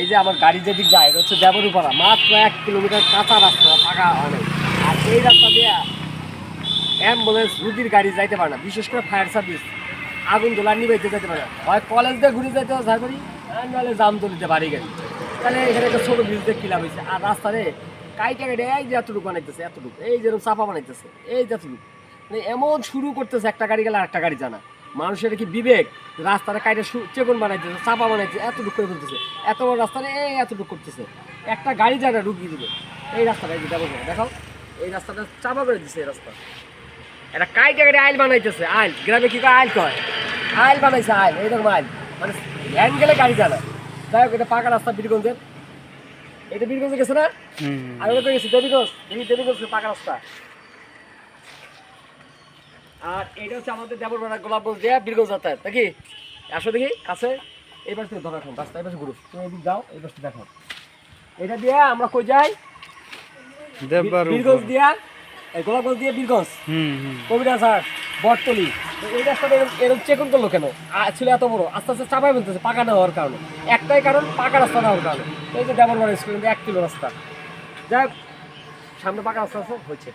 এই যে আমার গাড়ি যেদিক যায় এটা হচ্ছে দেবরুপাড়া, মাত্র 1 কিলোমিটার কাঁচা রাস্তা, ফাঁকা অনেক। আর এই রাস্তা দিয়ে অ্যাম্বুলেন্স রুগীর গাড়ি যাইতে পারে না, বিশেষ করে ফায়ার সার্ভিস আগুন তোলা নিবাইতে যেতে পারে না, হয় কলেজ দিয়ে ঘুরে যাইতে হয় করি, নাহলে জামতলিতে বাড়ি গাড়ি। তাহলে এখানে একটা ছোটো ব্রিজ দিয়ে কিলাম হয়েছে। আর রাস্তারে কাইটা কেটে এই যে এতটুকু বানাইতেছে, এতটুকু এই যেরকম চাপা বানাইতেছে, এই যে এতটুকু মানে এমন শুরু করতেছে, একটা গাড়ি গেলে আরেকটা গাড়ি জানা। মানুষের কি বিবেক? রাস্তাটা কাইটা চেকন বানাইতেছে, চাপা বানাইতেছে, এতটুকু করে ফেলতেছে, এত বড় রাস্তাটা এই এতটুকু করতেছে, একটা গাড়ি যায় না ঢুকিয়ে দিবে। এই রাস্তাটা এই যে দেখাও, এই রাস্তাটা চাপা করে দিচ্ছে। এই রাস্তা এটা কাইটা কেটে আইল বানাইতেছে। আইল গ্রামে কি কয়? আইল কয়, আইল বানাইছে আইল, এইরকম আইল মানে ভ্যান গেলে গাড়ি যায় না। যাই হোক, এটা পাকা রাস্তা বীরগঞ্জের, এটা বীরগঞ্জে গেছে না? আমি তো গেছি দেবীগঞ্জ, দেবীগঞ্জ পাকা রাস্তা। আর এটা হচ্ছে আমাদের দেবরপাড়া গোলাপগঞ্জ দিয়ে বীরগঞ্জ যাতায়াত নাকি। আসো দেখি কাছে, এই পাশ থেকে ধরো এখন রাস্তা, এই পাশে ঘুরো, তুমি এদিক যাও, এই পাশে দেখো। এটা দিয়ে আমরা কই যাই? বীরগঞ্জ দিয়া, এই গোলাপগঞ্জ দিয়ে বীরগঞ্জ, কবিরা স্যার বটতলি। এই রাস্তাটা এরকম চেকন করলো কেন? ছিল এত বড়, আস্তে আস্তে চাপাই ফেলতেছে পাকা না হওয়ার কারণে। একটাই কারণ, পাকা রাস্তা না হওয়ার কারণে। এই যে দেবরপাড়া স্কুল 1 কিলো রাস্তা, যাই হোক সামনে পাকা রাস্তা আছে হয়েছে।